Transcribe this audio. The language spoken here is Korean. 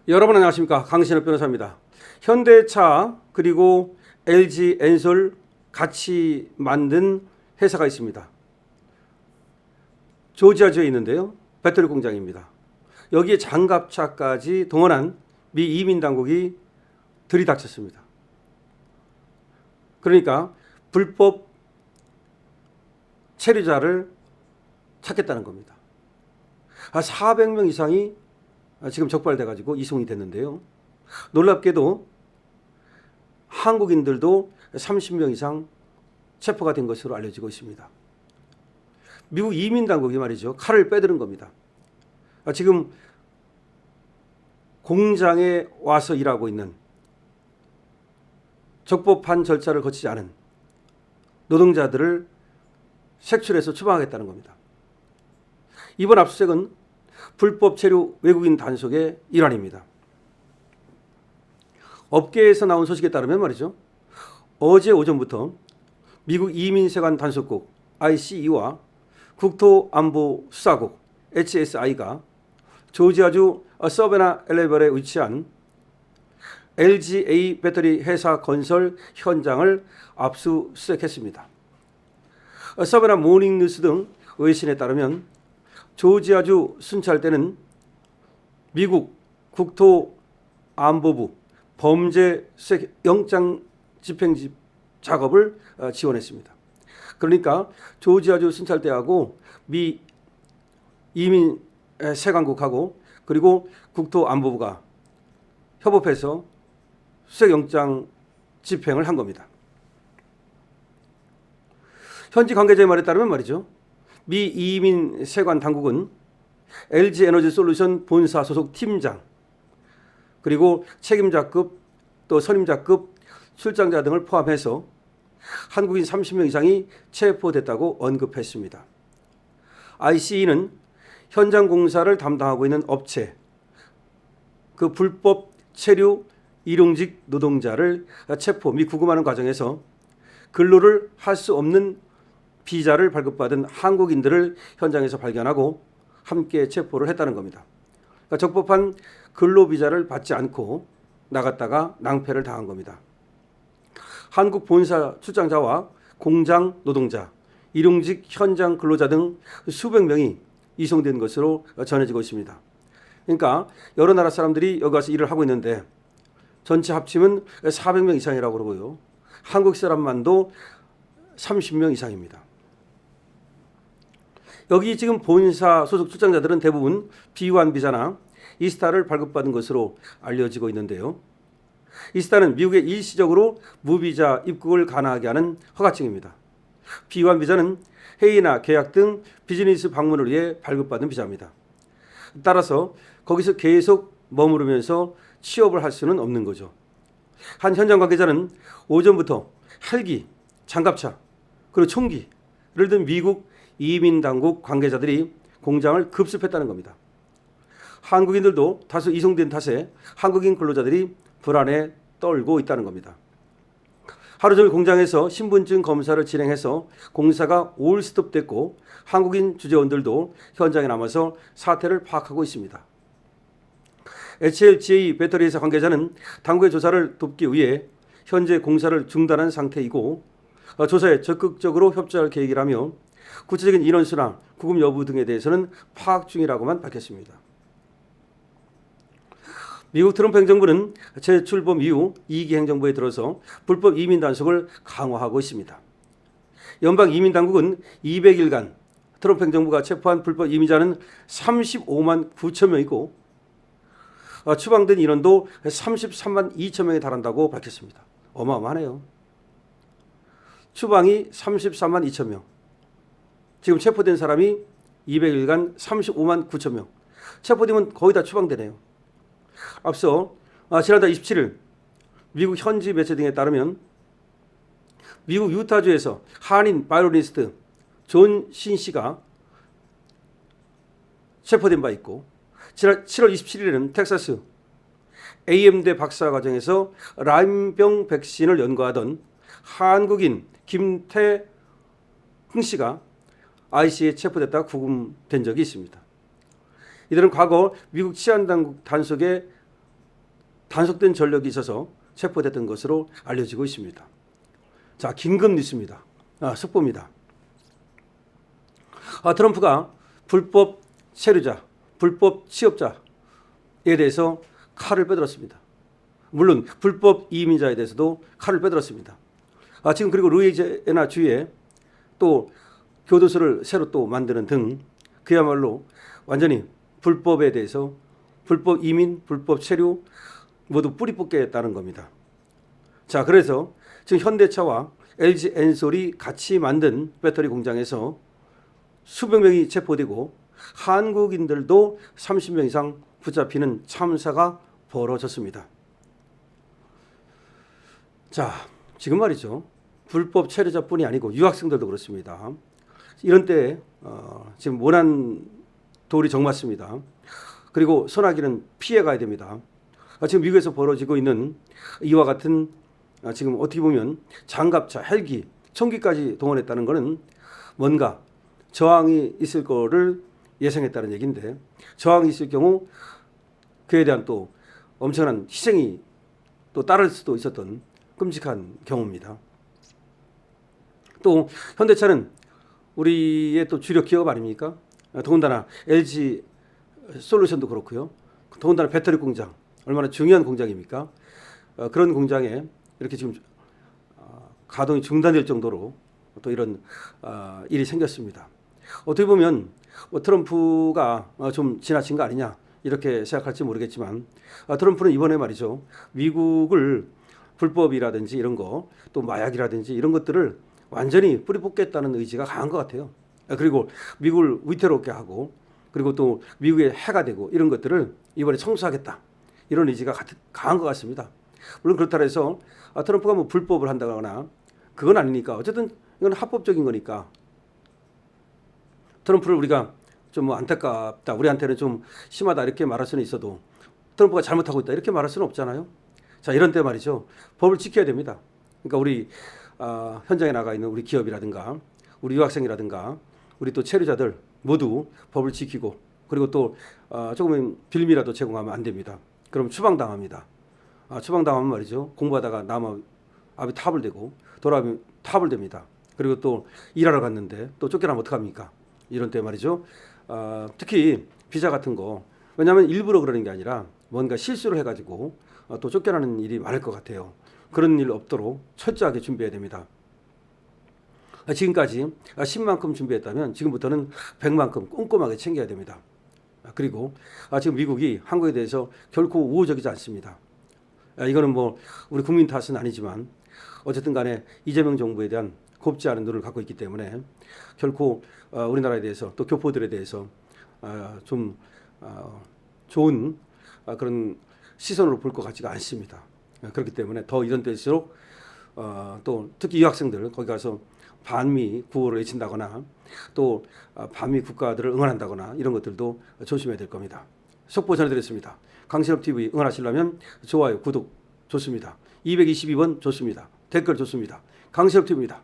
여러분 안녕하십니까? 강신업 변호사입니다. 현대차 그리고 LG 엔솔 같이 만든 회사가 있습니다. 조지아주에 있는데요. 배터리 공장입니다. 여기에 장갑차까지 동원한 미 이민 당국이 들이닥쳤습니다. 그러니까 불법 체류자를 찾겠다는 겁니다. 400명 이상이 지금 적발돼가지고 이송이 됐는데요. 놀랍게도 한국인들도 30명 이상 체포가 된 것으로 알려지고 있습니다. 미국 이민당국이 말이죠. 칼을 빼드는 겁니다. 지금 공장에 와서 일하고 있는 적법한 절차를 거치지 않은 노동자들을 색출해서 추방하겠다는 겁니다. 이번 압수수색은 불법 체류 외국인 단속의 일환입니다. 업계에서 나온 소식에 따르면 말이죠. 어제 오전부터 미국 이민세관 단속국 ICE와 국토안보수사국 HSI가 조지아주 서베나 엘레버에 위치한 LGA 배터리 회사 건설 현장을 압수수색했습니다. 서베나 모닝뉴스 등 외신에 따르면 조지아주 순찰대는 미국 국토안보부 범죄수색 영장 집행 작업을 지원했습니다. 그러니까 조지아주 순찰대하고 미 이민 세관국하고 그리고 국토안보부가 협업해서 수색 영장 집행을 한 겁니다. 현지 관계자의 말에 따르면 말이죠. 미 이민 세관 당국은 LG 에너지 솔루션 본사 소속 팀장 그리고 책임자급 또 선임자급 출장자 등을 포함해서 한국인 30명 이상이 체포됐다고 언급했습니다. ICE는 현장 공사를 담당하고 있는 업체 그 불법 체류 일용직 노동자를 체포 및 구금하는 과정에서 근로를 할 수 없는 비자를 발급받은 한국인들을 현장에서 발견하고 함께 체포를 했다는 겁니다. 그러니까 적법한 근로비자를 받지 않고 나갔다가 낭패를 당한 겁니다. 한국 본사 출장자와 공장 노동자, 일용직 현장 근로자 등 수백 명이 이송된 것으로 전해지고 있습니다. 그러니까 여러 나라 사람들이 여기 와서 일을 하고 있는데 전체 합치면 400명 이상이라고 그러고요. 한국 사람만도 30명 이상입니다. 여기 지금 본사 소속 출장자들은 대부분 B1 비자나 이스타를 발급받은 것으로 알려지고 있는데요. 이스타는 미국에 일시적으로 무비자 입국을 가능하게 하는 허가증입니다. B1 비자는 회의나 계약 등 비즈니스 방문을 위해 발급받은 비자입니다. 따라서 거기서 계속 머무르면서 취업을 할 수는 없는 거죠. 한 현장 관계자는 오전부터 헬기, 장갑차, 그리고 총기를 든 미국 이민당국 관계자들이 공장을 급습했다는 겁니다. 한국인들도 다수 이송된 탓에 한국인 근로자들이 불안에 떨고 있다는 겁니다. 하루 종일 공장에서 신분증 검사를 진행해서 공사가 올스톱됐고 한국인 주재원들도 현장에 남아서 사태를 파악하고 있습니다. HLGA 배터리 회사 관계자는 당국의 조사를 돕기 위해 현재 공사를 중단한 상태이고 조사에 적극적으로 협조할 계획이라며 구체적인 인원수나 구금 여부 등에 대해서는 파악 중이라고만 밝혔습니다. 미국 트럼프 행정부는 재출범 이후 2기 행정부에 들어서 불법 이민 단속을 강화하고 있습니다. 연방 이민 당국은 200일간 트럼프 행정부가 체포한 불법 이민자는 35만 9천 명이고 추방된 인원도 33만 2천 명에 달한다고 밝혔습니다. 어마어마하네요. 추방이 33만 2천 명. 지금 체포된 사람이 200일간 35만 9천 명. 체포되면 거의 다 추방되네요. 앞서 지난달 27일 미국 현지 매체 등에 따르면 미국 유타주에서 한인 바이올리니스트 존 신 씨가 체포된 바 있고 지난 7월 27일에는 텍사스 AM대 박사과정에서 라임병 백신을 연구하던 한국인 김태흥 씨가 IC에 체포됐다가 구금된 적이 있습니다. 이들은 과거 미국 치안당국 단속에 단속된 전력이 있어서 체포됐던 것으로 알려지고 있습니다. 자, 긴급 뉴스입니다. 속보입니다. 트럼프가 불법 체류자, 불법 취업자에 대해서 칼을 빼들었습니다. 물론 불법 이민자에 대해서도 칼을 빼들었습니다. 지금 그리고 루이지애나 주에 또 교도소를 새로 또 만드는 등 그야말로 완전히 불법에 대해서 불법 이민, 불법 체류 모두 뿌리 뽑겠다는 겁니다. 자, 그래서 지금 현대차와 LG 엔솔이 같이 만든 배터리 공장에서 수백 명이 체포되고 한국인들도 30명 이상 붙잡히는 참사가 벌어졌습니다. 자, 지금 말이죠. 불법 체류자뿐이 아니고 유학생들도 그렇습니다. 이런 때에 지금 모난 돌이 정맞습니다. 그리고 소나기는 피해가야 됩니다. 지금 미국에서 벌어지고 있는 이와 같은 지금 어떻게 보면 장갑차, 헬기, 총기까지 동원했다는 것은 뭔가 저항이 있을 거를 예상했다는 얘기인데, 저항이 있을 경우 그에 대한 또 엄청난 희생이 또 따를 수도 있었던 끔찍한 경우입니다. 또 현대차는 우리의 또 주력 기업 아닙니까? 더군다나 LG 솔루션도 그렇고요. 더군다나 배터리 공장, 얼마나 중요한 공장입니까? 그런 공장에 이렇게 지금 가동이 중단될 정도로 또 이런 일이 생겼습니다. 어떻게 보면 트럼프가 좀 지나친 거 아니냐 이렇게 생각할지 모르겠지만, 트럼프는 이번에 말이죠, 미국을 불법이라든지 이런 거, 또 마약이라든지 이런 것들을 완전히 뿌리 뽑겠다는 의지가 강한 것 같아요. 그리고 미국을 위태롭게 하고, 그리고 또 미국의 해가 되고 이런 것들을 이번에 청소하겠다, 이런 의지가 강한 것 같습니다. 물론 그렇다 해서 트럼프가 뭐 불법을 한다거나 그건 아니니까, 어쨌든 이건 합법적인 거니까 트럼프를 우리가 좀 뭐 안타깝다, 우리한테는 좀 심하다 이렇게 말할 수는 있어도 트럼프가 잘못하고 있다 이렇게 말할 수는 없잖아요. 자, 이런 때 말이죠, 법을 지켜야 됩니다. 그러니까 우리 현장에 나가 있는 우리 기업이라든가 우리 유학생이라든가 우리 또 체류자들 모두 법을 지키고, 그리고 또 조금은 빌미라도 제공하면 안 됩니다. 그럼 추방당합니다. 추방당하면 말이죠, 공부하다가 남아 앞에 탑을 대고 돌아오면 탑을 댑니다. 그리고 또 일하러 갔는데 또 쫓겨나면 어떡합니까? 이런 때 말이죠, 특히 비자 같은 거, 왜냐하면 일부러 그러는 게 아니라 뭔가 실수를 해가지고 또 쫓겨나는 일이 많을 것 같아요. 그런 일 없도록 철저하게 준비해야 됩니다. 지금까지 10만큼 준비했다면 지금부터는 100만큼 꼼꼼하게 챙겨야 됩니다. 그리고 지금 미국이 한국에 대해서 결코 우호적이지 않습니다. 이거는 뭐 우리 국민 탓은 아니지만 어쨌든 간에 이재명 정부에 대한 곱지 않은 눈을 갖고 있기 때문에 결코 우리나라에 대해서 또 교포들에 대해서 좀 좋은 그런 시선으로 볼 것 같지가 않습니다. 그렇기 때문에 더 이런 때일수록 또 특히 유학생들 거기 가서 반미 구호를 외친다거나 또 반미 국가들을 응원한다거나 이런 것들도 조심해야 될 겁니다. 속보 전해드렸습니다. 강신업TV 응원하시려면 좋아요, 구독 좋습니다. 222번 좋습니다. 댓글 좋습니다. 강신업TV입니다.